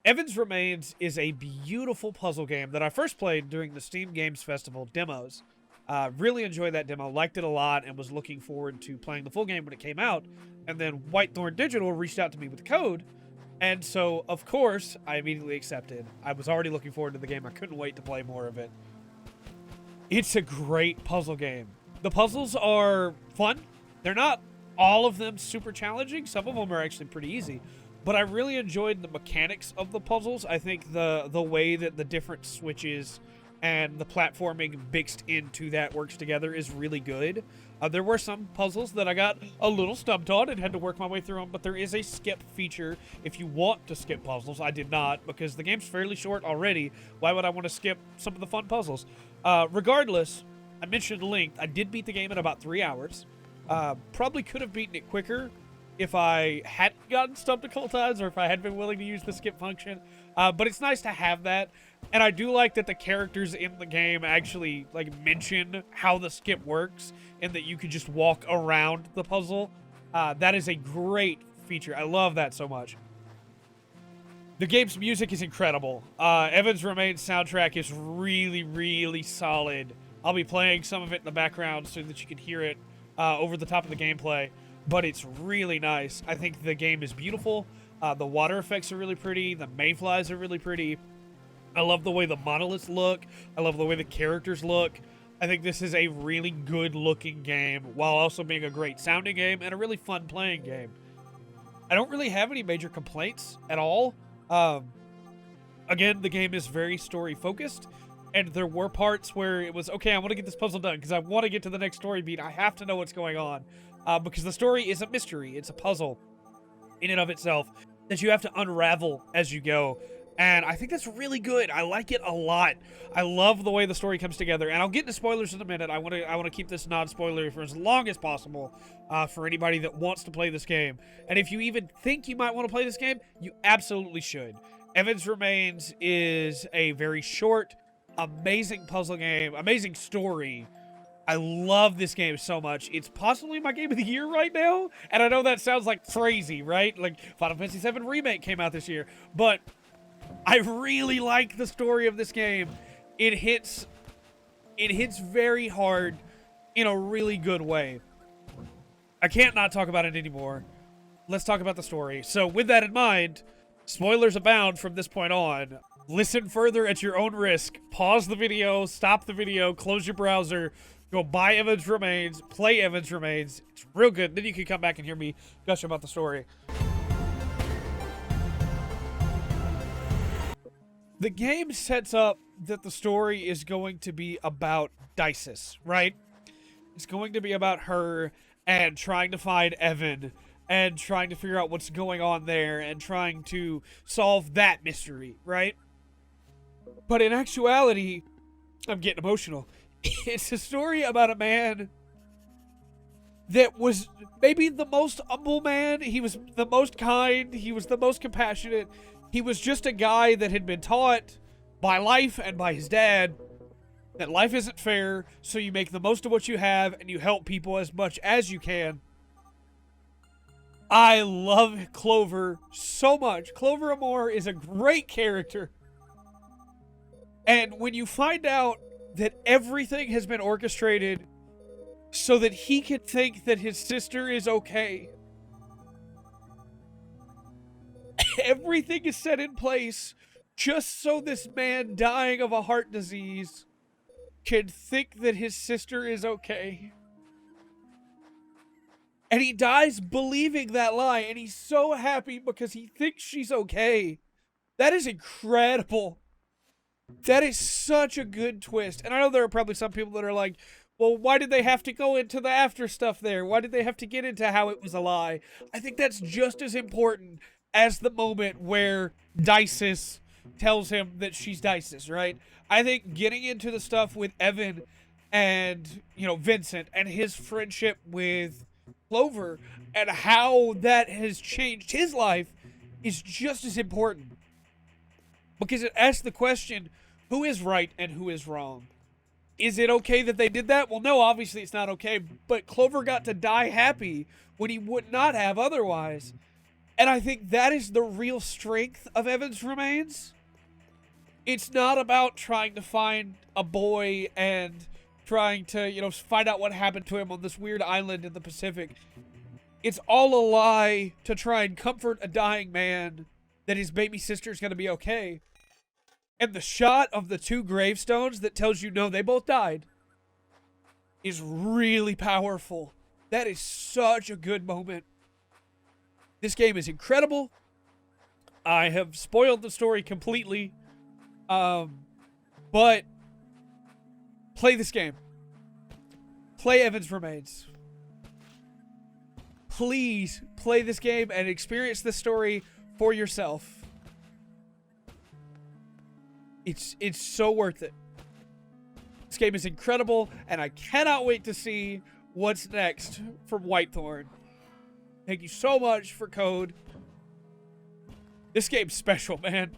Evan's Remains is a beautiful puzzle game that I first played during the Steam Games Festival demos. Really enjoyed that demo, liked it a lot, and was looking forward to playing the full game when it came out. And then Whitethorn Digital reached out to me with the code, and so, of course, I immediately accepted. I was already looking forward to the game. I couldn't wait to play more of it. It's a great puzzle game. The puzzles are fun. They're not all of them super challenging. Some of them are actually pretty easy. But I really enjoyed the mechanics of the puzzles. I think the way that the different switches and the platforming mixed into that works together is really good. There were some puzzles that I got a little stumped on and had to work my way through them, but there is a skip feature if you want to skip puzzles. I did not, because the game's fairly short already. Why would I want to skip some of the fun puzzles? Regardless, I mentioned length. I did beat the game in about 3 hours. Probably could have beaten it quicker if I hadn't gotten stumped a couple times, or if I had been willing to use the skip function. But it's nice to have that. And I do like that the characters in the game actually mention how the skip works, and that you can just walk around the puzzle. That is a great feature. I love that so much. The game's music is incredible. Evan's Remains soundtrack is really, really solid. I'll be playing some of it in the background so that you can hear it over the top of the gameplay. But it's really nice. I think the game is beautiful. The water effects are really pretty. The mayflies are really pretty. I love the way the monoliths look. I love the way the characters look. I think this is a really good-looking game, while also being a great-sounding game and a really fun-playing game. I don't really have any major complaints at all. Again, the game is very story-focused, and there were parts where it was, okay, I want to get this puzzle done, because I want to get to the next story beat. I have to know what's going on. Because the story is a mystery. It's a puzzle in and of itself that you have to unravel as you go. And I think that's really good. I like it a lot. I love the way the story comes together. And I'll get into spoilers in a minute. I want to keep this non-spoilery for as long as possible for anybody that wants to play this game. And if you even think you might want to play this game, you absolutely should. Evan's Remains is a very short, amazing puzzle game, amazing story. I love this game so much. It's possibly my game of the year right now. And I know that sounds like crazy, right? Like Final Fantasy VII Remake came out this year. But I really like the story of this game. It hits very hard in a really good way. I can't not talk about it anymore. Let's talk about the story. So with that in mind, spoilers abound from this point on. Listen further at your own risk. Pause the video, stop the video, close your browser, go buy Evan's Remains, play Evan's Remains. It's real good. Then you can come back and hear me gush about the story. The game sets up that the story is going to be about Dices, right? It's going to be about her and trying to find Evan and trying to figure out what's going on there and trying to solve that mystery, right? But in actuality, I'm getting emotional. It's a story about a man that was maybe the most humble man. He was the most kind. He was the most compassionate. He was just a guy that had been taught by life and by his dad that life isn't fair, so you make the most of what you have and you help people as much as you can. I love Clover so much. Clover Amore is a great character. And when you find out that everything has been orchestrated so that he can think that his sister is okay. Everything is set in place just so this man dying of a heart disease can think that his sister is okay. And he dies believing that lie, and he's so happy because he thinks she's okay. That is incredible. That is such a good twist. And I know there are probably some people that are like, well, why did they have to go into the after stuff there? Why did they have to get into how it was a lie? I think that's just as important as the moment where Dices tells him that she's Dices, right? I think getting into the stuff with Evan and, Vincent and his friendship with Clover and how that has changed his life is just as important. Because it asks the question, who is right and who is wrong? Is it okay that they did that? Well, no, obviously it's not okay. But Clover got to die happy when he would not have otherwise. And I think that is the real strength of Evan's Remains. It's not about trying to find a boy and trying to, you know, find out what happened to him on this weird island in the Pacific. It's all a lie to try and comfort a dying man that his baby sister's going to be okay. And the shot of the 2 gravestones that tells you, no, they both died, is really powerful. That is such a good moment. This game is incredible. I have spoiled the story completely. But play this game. Play Evan's Remains. Please play this game and experience this story for yourself. It's so worth it. This game is incredible, and I cannot wait to see what's next from Whitethorn. Thank you so much for Code. This game's special, man.